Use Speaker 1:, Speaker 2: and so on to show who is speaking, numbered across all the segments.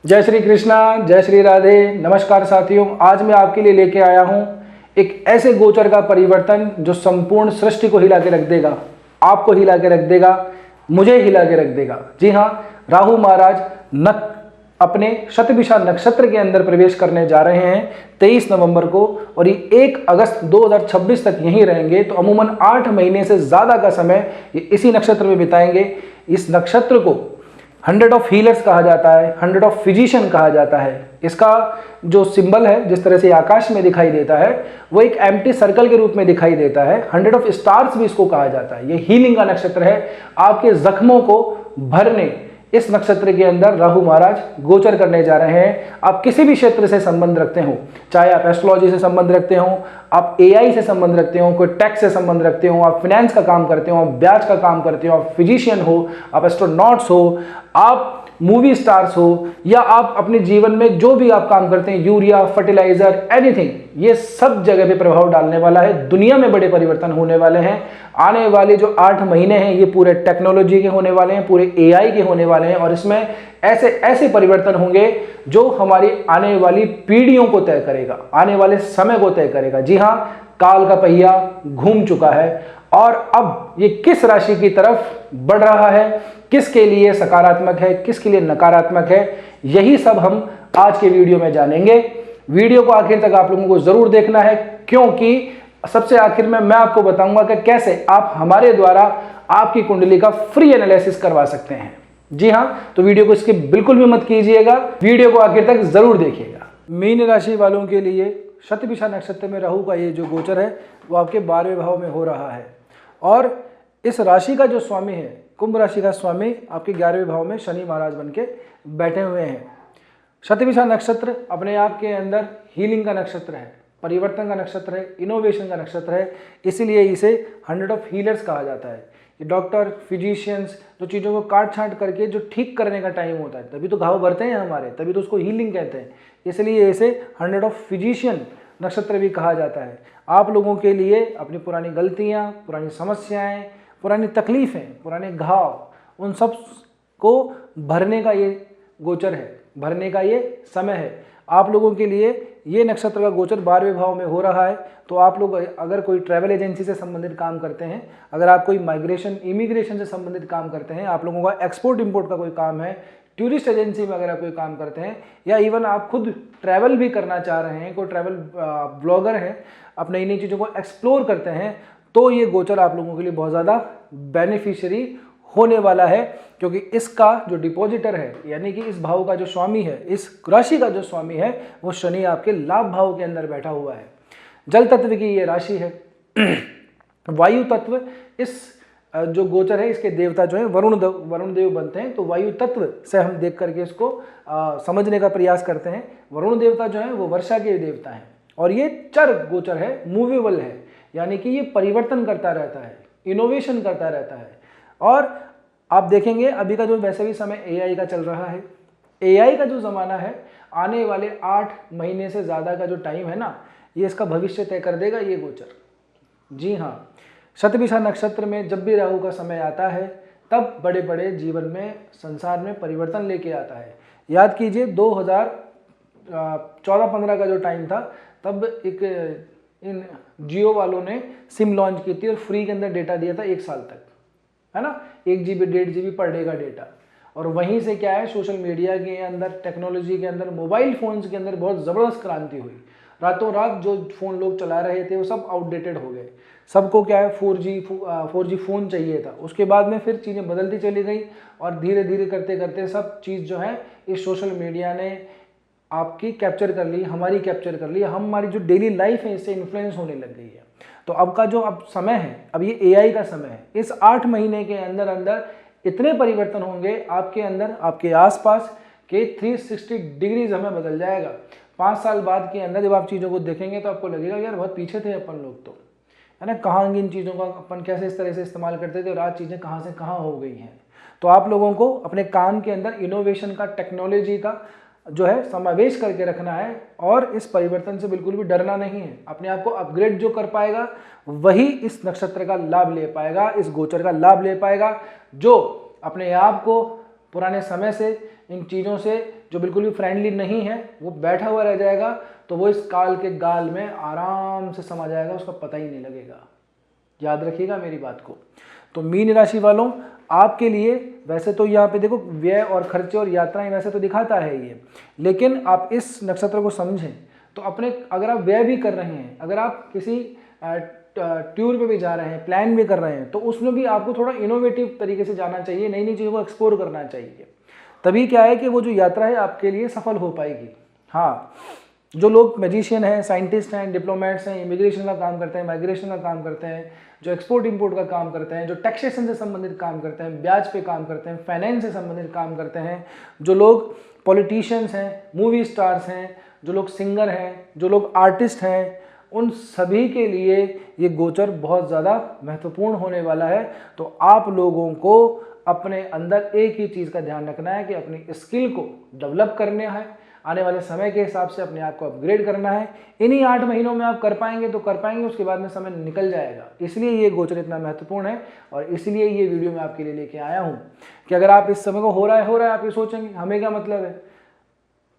Speaker 1: जय श्री कृष्णा, जय श्री राधे। नमस्कार साथियों, आज मैं आपके लिए लेके आया हूं एक ऐसे गोचर का परिवर्तन जो संपूर्ण सृष्टि को हिला के रख देगा, आपको हिला के रख देगा, मुझे हिला के रख देगा। जी हां, राहु महाराज अपने शतभिषा नक्षत्र के अंदर प्रवेश करने जा रहे हैं 23 नवंबर को, और ये 1 अगस्त 2026 तक यहीं रहेंगे। तो अमूमन 8 महीने से ज्यादा का समय ये इसी नक्षत्र में बिताएंगे। इस नक्षत्र को 100 ऑफ हीलर्स कहा जाता है, 100 ऑफ फिजिशियन कहा जाता है। इसका जो सिंबल है, जिस तरह से आकाश में दिखाई देता है, वो एक एम्प्टी सर्कल के रूप में दिखाई देता है। 100 ऑफ स्टार्स भी इसको कहा जाता है। ये हीलिंग का नक्षत्र है। आपके जख्मों को भरने इस नक्षत्र के अंदर राहु महाराज गोचर करने जा रहे हैं। आप किसी भी क्षेत्र से संबंध रखते हो, चाहे आप एस्ट्रोलॉजी से संबंध रखते हो, आप एआई से संबंध रखते हो, कोई टैक्स से संबंध रखते हो, आप फाइनेंस का काम करते हो, आप ब्याज का काम करते हो, आप फिजिशियन हो, आप एस्ट्रोनॉट्स हो, आप मूवी स्टार्स हो, या आप अपने जीवन में जो भी आप काम करते हैं, यूरिया, फर्टिलाइजर, एनीथिंग, ये सब जगह पे प्रभाव डालने वाला है। दुनिया में बड़े परिवर्तन होने वाले हैं। आने वाले जो 8 महीने हैं ये पूरे टेक्नोलॉजी के होने वाले हैं, पूरे एआई के होने वाले हैं, और इसमें ऐसे ऐसे परिवर्तन होंगे जो हमारी आने वाली पीढ़ियों को तय करेगा, आने वाले समय को तय करेगा। जी हाँ, काल का पहिया घूम चुका है और अब ये किस राशि की तरफ बढ़ रहा है, किसके लिए सकारात्मक है, किसके लिए नकारात्मक है, यही सब हम आज के वीडियो में जानेंगे। वीडियो को आखिर तक आप लोगों को जरूर देखना है, क्योंकि सबसे आखिर में मैं आपको बताऊंगा कि कैसे आप हमारे द्वारा आपकी कुंडली का फ्री एनालिसिस करवा सकते हैं। जी हां, तो वीडियो को इसके बिल्कुल भी मत कीजिएगा, वीडियो को आखिर तक जरूर देखिएगा। मीन राशि वालों के लिए शतभिषा नक्षत्र में राहु का ये जो गोचर है वो आपके 12वें भाव में हो रहा है, और इस राशि का जो स्वामी है, कुंभ राशि का स्वामी, आपके 11वें भाव में शनि महाराज बन के बैठे हुए हैं। शतभिषा नक्षत्र अपने आप के अंदर हीलिंग का नक्षत्र है, परिवर्तन का नक्षत्र है, इनोवेशन का नक्षत्र है, इसीलिए इसे 100 ऑफ हीलर्स कहा जाता है। ये डॉक्टर, फिजिशियंस जो चीज़ों को काट छांट करके जो ठीक करने का टाइम होता है, तभी तो घाव भरते हैं हमारे, तभी तो उसको हीलिंग कहते हैं। इसलिए इसे 100 ऑफ फिजिशियन नक्षत्र भी कहा जाता है। आप लोगों के लिए अपनी पुरानी गलतियाँ, पुरानी समस्याएं, पुरानी तकलीफ़ें, पुराने घाव, उन सब को भरने का ये गोचर है, भरने का ये समय है। आप लोगों के लिए ये नक्षत्र का गोचर 12वें भाव में हो रहा है। तो आप लोग अगर कोई ट्रैवल एजेंसी से संबंधित काम करते हैं, अगर आप कोई माइग्रेशन, इमिग्रेशन से संबंधित काम करते हैं, आप लोगों का एक्सपोर्ट इंपोर्ट का कोई काम है, टूरिस्ट एजेंसी में अगर आप कोई काम करते हैं, या इवन आप खुद ट्रैवल भी करना चाह रहे हैं, कोई ट्रैवल ब्लॉगर हैं, आप नई नई चीज़ों को एक्सप्लोर करते हैं, तो ये गोचर आप लोगों के लिए बहुत ज़्यादा बेनिफिशियरी होने वाला है। क्योंकि इसका जो डिपॉजिटर है, यानी कि इस भाव का जो स्वामी है, इस राशि का जो स्वामी है, वो शनि आपके लाभ भाव के अंदर बैठा हुआ है। जल तत्व की ये राशि है। वायु तत्व इस जो गोचर है, इसके देवता जो है वरुण देव बनते हैं। तो वायु तत्व से हम देख करके इसको समझने का प्रयास करते हैं। वरुण देवता जो है वो वर्षा के देवता हैं, और ये चर गोचर है, मूवेबल है, यानी कि ये परिवर्तन करता रहता है, इनोवेशन करता रहता है। और आप देखेंगे अभी का जो वैसे भी समय एआई का चल रहा है, एआई का जो ज़माना है, आने वाले 8 महीने से ज़्यादा का जो टाइम है ना, ये इसका भविष्य तय कर देगा ये गोचर। जी हाँ, शतभिषा नक्षत्र में जब भी राहु का समय आता है, तब बड़े बड़े जीवन में, संसार में परिवर्तन लेके आता है। याद कीजिए 2014-15 का जो टाइम था, तब इन जियो वालों ने सिम लॉन्च की थी और फ्री के अंदर डेटा दिया था 1 साल तक, है ना, 1 GB 1.5 GB पर डे का डेटा। और वहीं से क्या है, सोशल मीडिया के अंदर, टेक्नोलॉजी के अंदर, मोबाइल फोन्स के अंदर बहुत ज़बरदस्त क्रांति हुई। रातों रात जो फ़ोन लोग चला रहे थे वो सब आउटडेटेड हो गए। सबको क्या है, 4G फ़ोन चाहिए था। उसके बाद में फिर चीज़ें बदलती चली गई, और धीरे धीरे करते करते सब चीज़ जो है इस सोशल मीडिया ने आपकी कैप्चर कर ली, हमारी कैप्चर कर ली, हमारी जो डेली लाइफ है इससे इन्फ्लुएंस होने लग गई है। तो अब का जो अब समय है, अब ये एआई का समय है। इस 8 महीने के अंदर अंदर इतने परिवर्तन होंगे आपके अंदर, आपके आसपास के 360 डिग्रीज हमें बदल जाएगा। 5 साल बाद के अंदर जब आप चीज़ों को देखेंगे तो आपको लगेगा यार बहुत पीछे थे अपन लोग, तो है ना, कहाँ इन चीज़ों का अपन कैसे इस तरह से इस्तेमाल करते थे और आज चीज़ें कहाँ से कहाँ हो गई हैं। तो आप लोगों को अपने काम के अंदर इनोवेशन का, टेक्नोलॉजी का जो है समावेश करके रखना है, और इस परिवर्तन से बिल्कुल भी डरना नहीं है। अपने आप को अपग्रेड जो कर पाएगा वही इस नक्षत्र का लाभ ले पाएगा, इस गोचर का लाभ ले पाएगा। जो अपने आप को पुराने समय से, इन चीज़ों से जो बिल्कुल भी फ्रेंडली नहीं है वो बैठा हुआ रह जाएगा, तो वो इस काल के गाल में आराम से समा जाएगा, उसका पता ही नहीं लगेगा। याद रखिएगा मेरी बात को। तो मीन राशि वालों, आपके लिए वैसे तो यहाँ पे देखो व्यय और खर्चे और यात्राएं वैसे तो दिखाता है ये, लेकिन आप इस नक्षत्र को समझें तो अपने, अगर आप व्यय भी कर रहे हैं, अगर आप किसी टूर पे भी जा रहे हैं, प्लान भी कर रहे हैं, तो उसमें भी आपको थोड़ा इनोवेटिव तरीके से जाना चाहिए, नई नई चीज़ों को एक्सप्लोर करना चाहिए। तभी क्या है कि वो जो यात्रा है आपके लिए सफल हो पाएगी। हाँ, जो लोग मैजिशियन हैं, साइंटिस्ट हैं, डिप्लोमेट्स हैं, इमिग्रेशन का काम करते हैं, माइग्रेशन का काम करते हैं, जो एक्सपोर्ट इंपोर्ट का काम करते हैं, जो टैक्सेशन से संबंधित काम करते हैं, ब्याज पे काम करते हैं, फाइनेंस से संबंधित काम करते हैं, जो लोग पॉलिटिशियंस हैं, मूवी स्टार्स हैं, जो लोग सिंगर हैं, जो लोग आर्टिस्ट हैं, उन सभी के लिए ये गोचर बहुत ज़्यादा महत्वपूर्ण होने वाला है। तो आप लोगों को अपने अंदर एक ही चीज़ का ध्यान रखना है कि अपनी स्किल को डेवलप करना है, आने वाले समय के हिसाब से अपने आप को अपग्रेड करना है। इन्हीं 8 महीनों में आप कर पाएंगे तो कर पाएंगे, उसके बाद में समय निकल जाएगा। इसलिए ये गोचर इतना महत्वपूर्ण है और इसलिए ये वीडियो मैं आपके लिए लेके आया हूँ कि अगर आप इस समय को हो रहा है आप ये सोचेंगे हमें क्या मतलब है,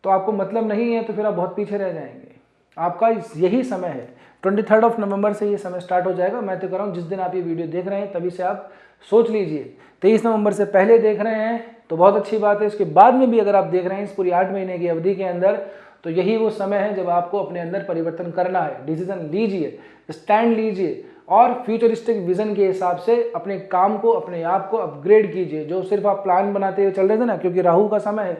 Speaker 1: तो आपको मतलब नहीं है तो फिर आप बहुत पीछे रह जाएंगे। आपका यही समय है, 23 नवंबर से ये समय स्टार्ट हो जाएगा। मैं तो कह रहा हूँ जिस दिन आप ये वीडियो देख रहे हैं तभी से आप सोच लीजिए। 23 नवंबर से पहले देख रहे हैं तो बहुत अच्छी बात है, इसके बाद में भी अगर आप देख रहे हैं इस पूरी 8 महीने की अवधि के अंदर, तो यही वो समय है जब आपको अपने अंदर परिवर्तन करना है। डिसीजन लीजिए, स्टैंड लीजिए और फ्यूचरिस्टिक विजन के हिसाब से अपने काम को, अपने आप को अपग्रेड कीजिए। जो सिर्फ आप प्लान बनाते हुए चल रहे थे ना, क्योंकि राहु का समय है,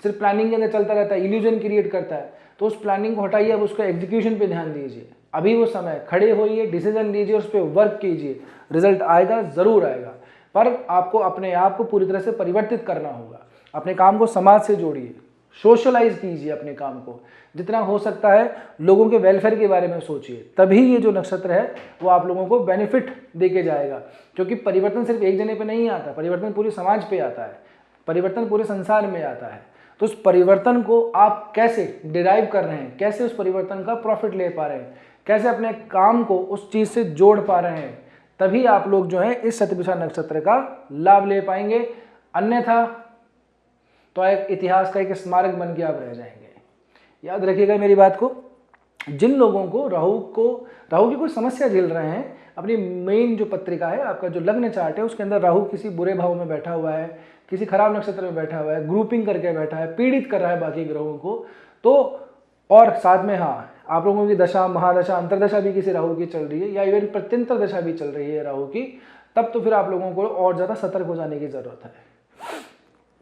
Speaker 1: सिर्फ प्लानिंग के अंदर चलता रहता है, इल्यूजन क्रिएट करता है, तो उस प्लानिंग को हटाइए, अब उसको एग्जीक्यूशन पे ध्यान दीजिए। अभी वो समय, खड़े होइए, डिसीजन लीजिए, उस पर वर्क कीजिए, रिजल्ट आएगा, जरूर आएगा। पर आपको अपने आप को पूरी तरह से परिवर्तित करना होगा। अपने काम को समाज से जोड़िए, सोशलाइज कीजिए अपने काम को, जितना हो सकता है लोगों के वेलफेयर के बारे में सोचिए, तभी ये जो नक्षत्र है वो आप लोगों को बेनिफिट देके जाएगा। क्योंकि परिवर्तन सिर्फ एक जने पे नहीं आता, परिवर्तन पूरे समाज पे आता है, परिवर्तन पूरे संसार में आता है। तो उस परिवर्तन को आप कैसे डिराइव कर रहे हैं, कैसे उस परिवर्तन का प्रॉफिट ले पा रहे हैं, कैसे अपने काम को उस चीज़ से जोड़ पा रहे हैं, तभी आप लोग जो है इस शतभिषा नक्षत्र का लाभ ले पाएंगे। अन्यथा तो एक इतिहास का एक स्मारक बन के आप रह जाएंगे। याद रखिएगा मेरी बात को। जिन लोगों को राहु की कोई समस्या झेल रहे हैं, अपनी मेन जो पत्रिका है, आपका जो लग्न चार्ट है, उसके अंदर राहु किसी बुरे भाव में बैठा हुआ है, किसी खराब नक्षत्र में बैठा हुआ है, ग्रुपिंग करके बैठा है, पीड़ित कर रहा है बाकी ग्रहों को, तो और साथ में हाँ आप लोगों की दशा, महादशा, अंतरदशा भी किसी राहु की चल रही है, या इवन प्रत्यंतर दशा भी चल रही है राहु की, तब तो फिर आप लोगों को और ज़्यादा सतर्क हो जाने की ज़रूरत है।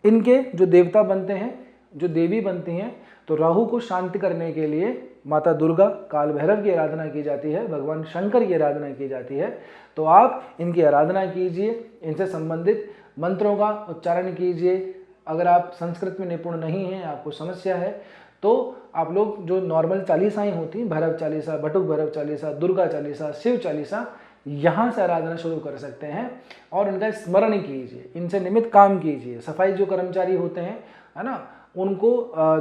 Speaker 1: इनके जो देवता बनते हैं, जो देवी बनती हैं, तो राहु को शांति करने के लिए माता दुर्गा, काल भैरव की आराधना की जाती है, भगवान शंकर की आराधना की जाती है। तो आप इनकी आराधना कीजिए, इनसे संबंधित मंत्रों का उच्चारण कीजिए। अगर आप संस्कृत में निपुण नहीं हैं, आपको समस्या है, तो आप लोग जो नॉर्मल चालीसाएँ होती हैं, भैरव चालीसा, बटुक भैरव चालीसा, दुर्गा चालीसा, शिव चालीसा, यहाँ से आराधना शुरू कर सकते हैं और इनका स्मरण कीजिए, इनसे निमित्त काम कीजिए। सफाई जो कर्मचारी होते हैं, है ना, उनको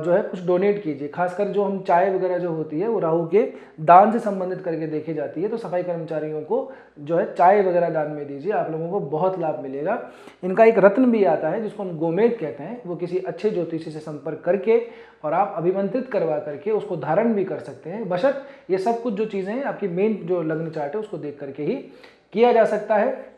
Speaker 1: जो है कुछ डोनेट कीजिए। खासकर जो हम चाय वगैरह जो होती है वो राहु के दान से संबंधित करके देखी जाती है, तो सफाई कर्मचारियों को जो है चाय वगैरह दान में दीजिए, आप लोगों को बहुत लाभ मिलेगा। इनका एक रत्न भी आता है जिसको हम गोमेद कहते हैं, वो किसी अच्छे ज्योतिषी से संपर्क करके और आप अभिमंत्रित करवा करके उसको धारण भी कर सकते हैं। बशर्त ये सब कुछ जो चीज़ें हैं आपकी मेन जो लग्न चार्ट है उसको देख करके ही किया जा सकता है।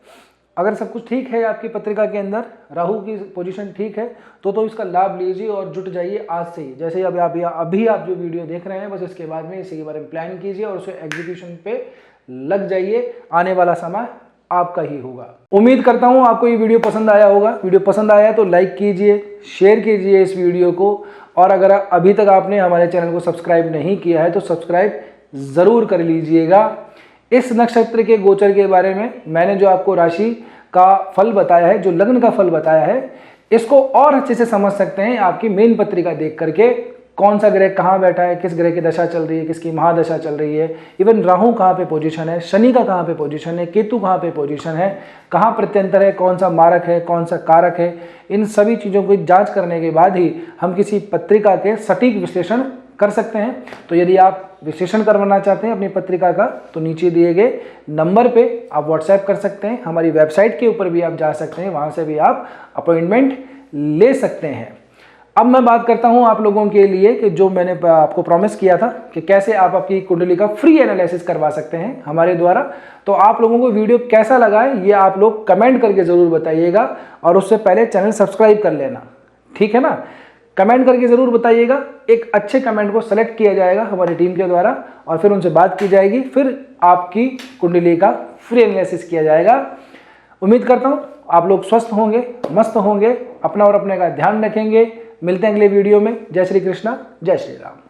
Speaker 1: अगर सब कुछ ठीक है आपकी पत्रिका के अंदर, राहु की पोजीशन ठीक है, तो इसका लाभ लीजिए और जुट जाइए आज से ही। जैसे अभी आप जो वीडियो देख रहे हैं, बस इसके बाद में इसी के बारे में प्लान कीजिए और उसे एग्जीक्यूशन पे लग जाइए। आने वाला समय आपका ही होगा। उम्मीद करता हूँ आपको ये वीडियो पसंद आया होगा। वीडियो पसंद आया तो लाइक कीजिए, शेयर कीजिए इस वीडियो को, और अगर अभी तक आपने हमारे चैनल को सब्सक्राइब नहीं किया है तो सब्सक्राइब ज़रूर कर लीजिएगा। इस नक्षत्र के गोचर के बारे में मैंने जो आपको राशि का फल बताया है, जो लग्न का फल बताया है, इसको और अच्छे से समझ सकते हैं आपकी मेन पत्रिका देख करके। कौन सा ग्रह कहाँ बैठा है, किस ग्रह की दशा चल रही है, किसकी महादशा चल रही है, इवन राहु कहाँ पे पोजीशन है, शनि का कहाँ पे पोजीशन है, केतु कहाँ पे पोजीशन है, कहाँ प्रत्यंतर है, कौन सा मारक है, कौन सा कारक है, इन सभी चीज़ों को जांच करने के बाद ही हम किसी पत्रिका के सटीक विश्लेषण कर सकते हैं। तो यदि आप विश्लेषण करवाना चाहते हैं अपनी पत्रिका का, तो नीचे दिए गए नंबर पे आप व्हाट्सएप कर सकते हैं। हमारी वेबसाइट के ऊपर भी आप जा सकते हैं, वहाँ से भी आप अपॉइंटमेंट ले सकते हैं। अब मैं बात करता हूं आप लोगों के लिए कि जो मैंने आपको प्रॉमिस किया था कि कैसे आप आपकी कुंडली का फ्री एनालिसिस करवा सकते हैं हमारे द्वारा। तो आप लोगों को वीडियो कैसा लगा है ये आप लोग कमेंट करके ज़रूर बताइएगा, और उससे पहले चैनल सब्सक्राइब कर लेना, ठीक है ना। कमेंट करके ज़रूर बताइएगा, एक अच्छे कमेंट को सेलेक्ट किया जाएगा हमारी टीम के द्वारा और फिर उनसे बात की जाएगी, फिर आपकी कुंडली का फ्री एनालिसिस किया जाएगा। उम्मीद करता हूँ आप लोग स्वस्थ होंगे, मस्त होंगे, अपना और अपने का ध्यान रखेंगे। मिलते हैं अगले वीडियो में। जय श्री कृष्णा, जय श्री राम।